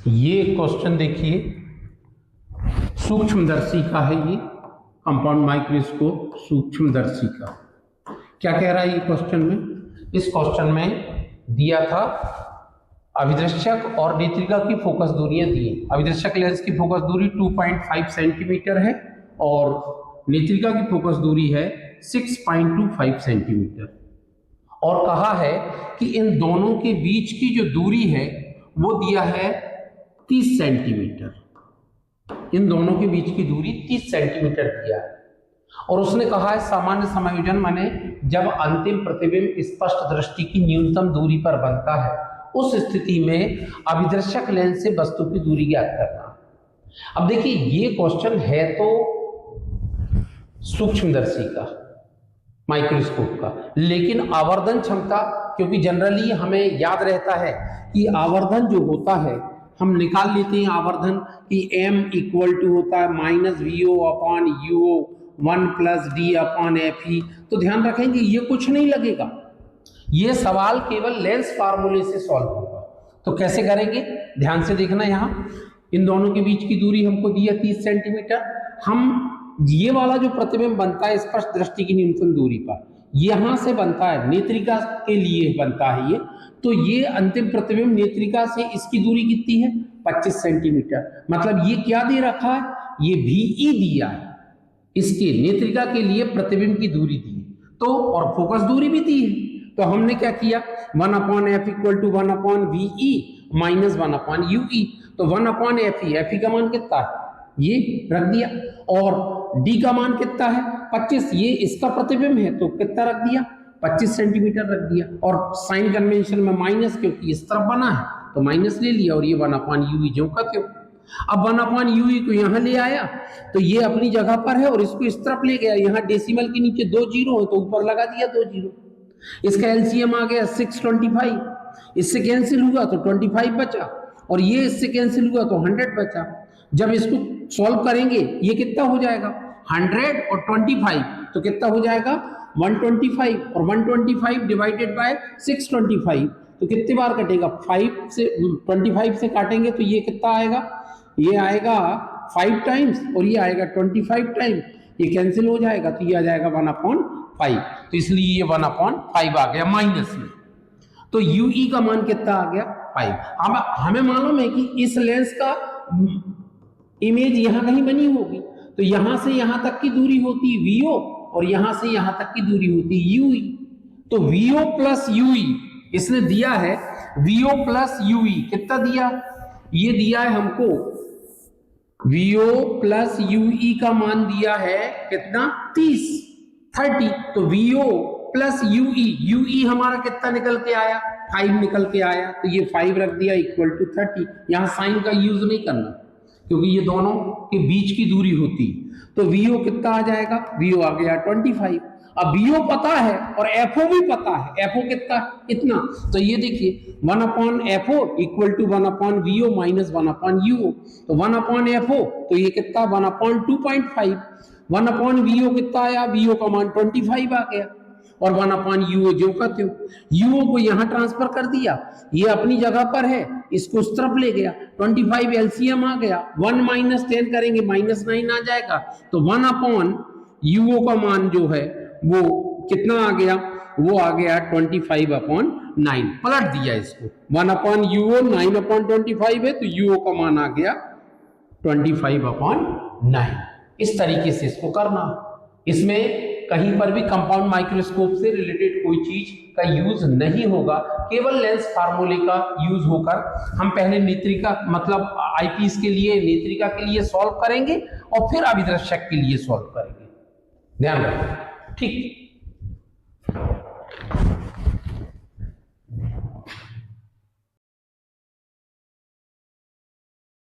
ये क्वेश्चन देखिए, सूक्ष्मदर्शी का है ये, कंपाउंड माइक्रोस्कोप सूक्ष्मदर्शी का। क्या कह रहा है ये क्वेश्चन में? इस क्वेश्चन में दिया था अभिदर्शक और नेत्रिका की फोकस दूरियां दी हैं। अभिदर्शक लेंस की फोकस दूरी 2.5 सेंटीमीटर है और नेत्रिका की फोकस दूरी है 6.25 सेंटीमीटर। और कहा है कि इन दोनों के बीच की जो दूरी है वो दिया है 30 सेंटीमीटर। इन दोनों के बीच की दूरी 30 सेंटीमीटर दिया है और उसने कहा है सामान्य समायोजन माने जब अंतिम प्रतिबिंब स्पष्ट दृष्टि की न्यूनतम दूरी पर बनता है उस स्थिति में अभिदर्शक लेंस से वस्तु की दूरी ज्ञात करना। अब देखिए ये क्वेश्चन है तो सूक्ष्मदर्शी का, माइक्रोस्कोप का, लेकिन आवर्धन क्षमता, क्योंकि जनरली हमें याद रहता है कि आवर्धन जो होता है हम निकाल लेते हैं आवर्धन कि m इक्वल टू होता है -VO upon UO 1 + D upon FE। तो ध्यान रखेंगे ये कुछ नहीं लगेगा, ये सवाल केवल लेंस फार्मूले से सॉल्व होगा। तो कैसे करेंगे ध्यान से देखना। यहाँ इन दोनों के बीच की दूरी हमको दी है 30 सेंटीमीटर। हम ये वाला जो प्रतिबिंब बनता है स्पष्ट दृष्टि की न्यूनतम दूरी पर, यहां से बनता है, नेत्रिका के लिए बनता है ये, तो ये अंतिम प्रतिबिंब नेत्रिका से इसकी दूरी कितनी है 25 सेंटीमीटर। मतलब ये क्या दे रखा है, ये VE दिया है, इसके नेत्रिका के लिए प्रतिबिंब की दूरी दी है तो, और फोकस दूरी भी दी है। तो हमने क्या किया 1/f = 1/VE - 1/UE। तो 1/FE, FE का मान कितना है ये रख दिया, और D का मान कितना है 25, ये इसका प्रतिबिंब है तो कितना रख दिया 25 सेंटीमीटर रख दिया। और साइन कन्वेंशन में माइनस, क्योंकि इस तरफ बना है तो माइनस ले लिया और ये 1/UE जो कहते हो। अब 1/UE को यहाँ ले आया तो ये अपनी जगह पर है और इसको इस तरफ ले गया, यहाँ डेसिमल के नीचे 2 जीरो है तो ऊपर लगा दिया 2 जीरो। इसका LCM आ गया 625, इससे कैंसिल हुआ तो 25 बचा और ये इससे कैंसिल हुआ तो 100 बचा। जब इसको सॉल्व करेंगे ये कितना हो जाएगा 100 और 25, तो कितना हो जाएगा 125, और 125 डिवाइडेड बाय 625 तो कितने बार कटेगा 5 से 25 से काटेंगे तो ये कितना आएगा, ये आएगा 5 टाइम्स और ये आएगा 25 टाइम, ये कैंसिल हो जाएगा तो ये आ जाएगा 1/5। तो इसलिए ये 1/5 आ गया माइनस में। तो UE का मान कितना आ गया 5। अब हमें मालूम है कि इस लेंस का इमेज यहां कहीं बनी होगी तो यहां से यहां तक की दूरी होती है VO और यहां से यहां तक की दूरी होती है UE। तो VO प्लस UE इसने दिया है, VO प्लस UE कितना दिया, ये दिया है हमको VO प्लस UE का मान दिया है कितना 30। तो VO प्लस UE हमारा कितना निकल के आया 5 निकल के आया, तो ये 5 रख दिया इक्वल टू 30। यहां साइन का यूज नहीं करना क्योंकि ये दोनों के बीच की दूरी होती। तो VO कितना आ जाएगा, VO आ गया 25। अब VO पता है और FO भी पता है, FO कितना इतना, तो ये देखिए 1/FO equal to 1/VO minus 1/UO। तो 1/FO तो ये कितना 1/2.5, 1/VO कितना आया, VO का मान 25 आ गया और 1/UO जो कहते हो, UO को यहां ट्रांसफर कर दिया, ये अपनी जगह पर है, इसको उस तरफ ले गया, 25 LCM आ गया, 1 - 10 करेंगे -9 आ जाएगा। तो 1/UO का मान जो है वो कितना आ गया, वो आ गया 25/9। पलट दिया इसको, 1/UO 9/25 है तो UO का मान आ गया 25/9। इस तरीके से इसको करना। इसमें कहीं पर भी कंपाउंड माइक्रोस्कोप से रिलेटेड कोई चीज का यूज नहीं होगा, केवल लेंस फार्मूले का यूज होकर हम पहले नेत्रिका मतलब आईपीस के लिए, नेत्रिका के लिए सॉल्व करेंगे और फिर अभिदर्शक के लिए सॉल्व करेंगे। ध्यान रखें, ठीक।